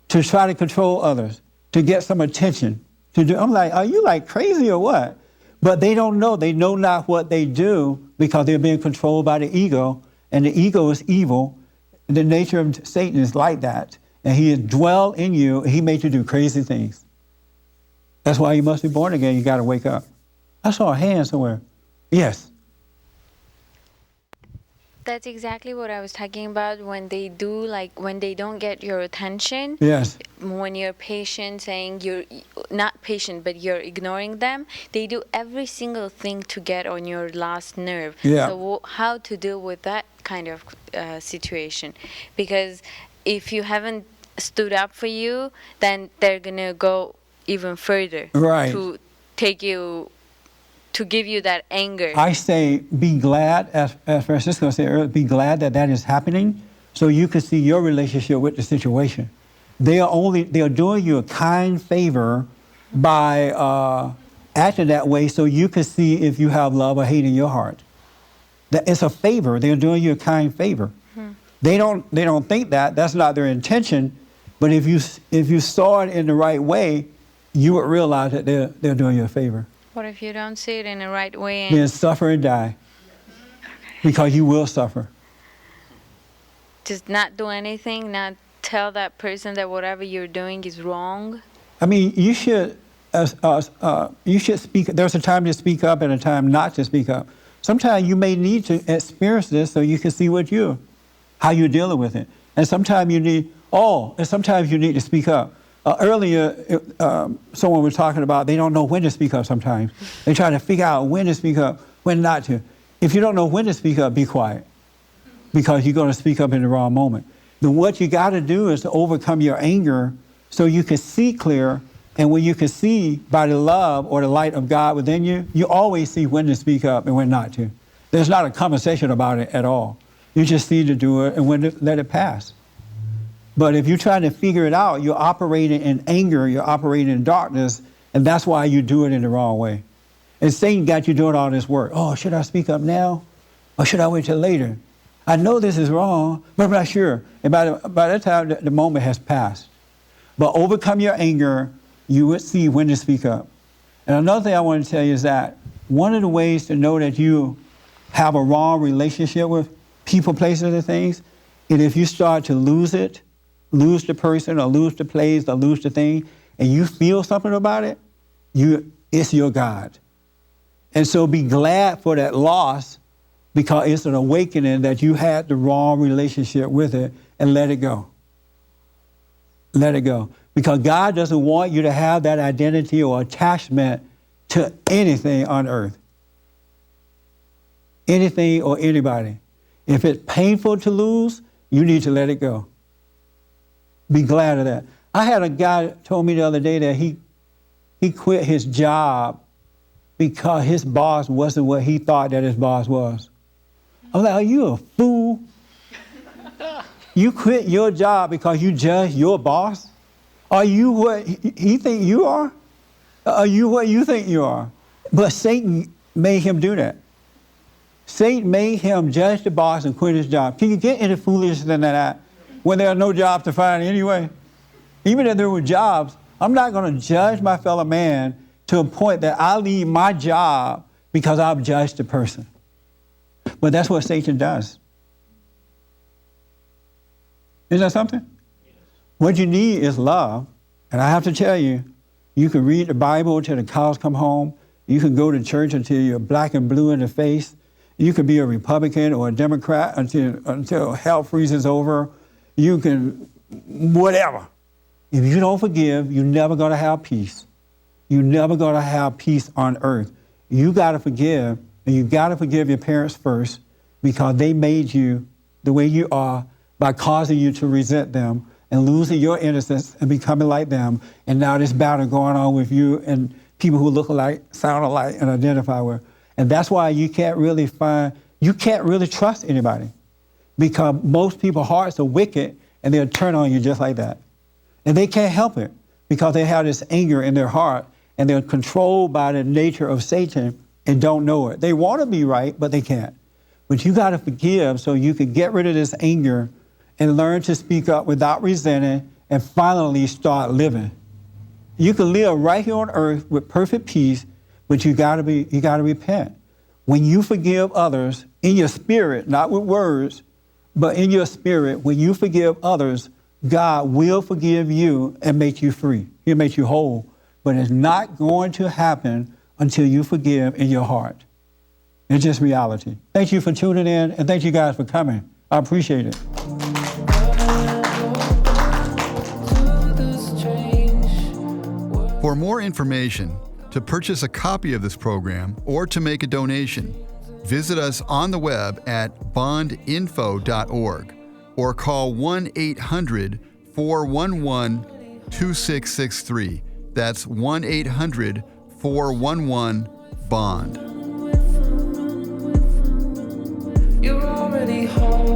to try to control others, to get some attention. I'm like, are you like crazy or what? But they don't know. They know not what they do because they're being controlled by the ego, and the ego is evil. The nature of Satan is like that, and he has dwelled in you, and he made you do crazy things. That's why you must be born again. You got to wake up. I saw a hand somewhere. Yes. That's exactly what I was talking about when they do, like, when they don't get your attention. Yes. When you're patient, saying you're not patient, but you're ignoring them, they do every single thing to get on your last nerve. Yeah. So how to deal with that kind of situation? Because if you haven't stood up for you, then they're going to go even further. Right. To take you, to give you that anger. I say be glad, as Francisco said earlier, be glad that that is happening so you can see your relationship with the situation. They are doing you a kind favor by acting that way so you can see if you have love or hate in your heart. That it's a favor. They're doing you a kind favor. They don't think that. That's not their intention. But if you saw it in the right way, you would realize that they're doing you a favor. What if you don't see it in the right way? Then suffer and die. Because you will suffer. Just not do anything, not tell that person that whatever you're doing is wrong. I mean, you should speak. There's a time to speak up and a time not to speak up. Sometimes you may need to experience this so you can see how you're dealing with it. And sometimes you need to speak up. Earlier, someone was talking about they don't know when to speak up sometimes. They try to figure out when to speak up, when not to. If you don't know when to speak up, be quiet, because you're going to speak up in the wrong moment. Then what you got to do is to overcome your anger so you can see clear, and when you can see by the love or the light of God within you, you always see when to speak up and when not to. There's not a conversation about it at all. You just need to do it and when to let it pass. But if you're trying to figure it out, you're operating in anger, you're operating in darkness, and that's why you do it in the wrong way. And Satan got you doing all this work. Oh, should I speak up now? Or should I wait till later? I know this is wrong, but I'm not sure. And by that time, the moment has passed. But overcome your anger, you would see when to speak up. And another thing I want to tell you is that one of the ways to know that you have a wrong relationship with people, places, and things, is if you start to lose the person or lose the place or lose the thing, and you feel something about it, it's your God. And so be glad for that loss, because it's an awakening that you had the wrong relationship with it, and let it go. Let it go. Because God doesn't want you to have that identity or attachment to anything on earth. Anything or anybody. If it's painful to lose, you need to let it go. Be glad of that. I had a guy told me the other day that he quit his job because his boss wasn't what he thought that his boss was. I'm like, are you a fool? You quit your job because you judge your boss? Are you what he think you are? Are you what you think you are? But Satan made him do that. Satan made him judge the boss and quit his job. Can you get any foolisher than that when there are no jobs to find anyway? Even if there were jobs, I'm not going to judge my fellow man to a point that I leave my job because I've judged the person. But that's what Satan does. Isn't that something? What you need is love. And I have to tell you, you can read the Bible till the cows come home. You can go to church until you're black and blue in the face. You can be a Republican or a Democrat until hell freezes over. You can, whatever. If you don't forgive, you're never going to have peace. You're never going to have peace on earth. You got to forgive, and you got to forgive your parents first, because they made you the way you are by causing you to resent them and losing your innocence and becoming like them. And now this battle going on with you and people who look alike, sound alike, and identify with. And that's why you can't really trust anybody, because most people's hearts are wicked and they'll turn on you just like that. And they can't help it because they have this anger in their heart and they're controlled by the nature of Satan and don't know it. They want to be right, but they can't. But you got to forgive so you can get rid of this anger and learn to speak up without resenting and finally start living. You can live right here on earth with perfect peace, but you got to repent. When you forgive others in your spirit, not with words, but in your spirit, when you forgive others, God will forgive you and make you free. He'll make you whole. But it's not going to happen until you forgive in your heart. It's just reality. Thank you for tuning in, and thank you guys for coming. I appreciate it. For more information, to purchase a copy of this program, or to make a donation, visit us on the web at bondinfo.org or call 1-800-411-2663. That's 1-800-411-BOND. You're already home.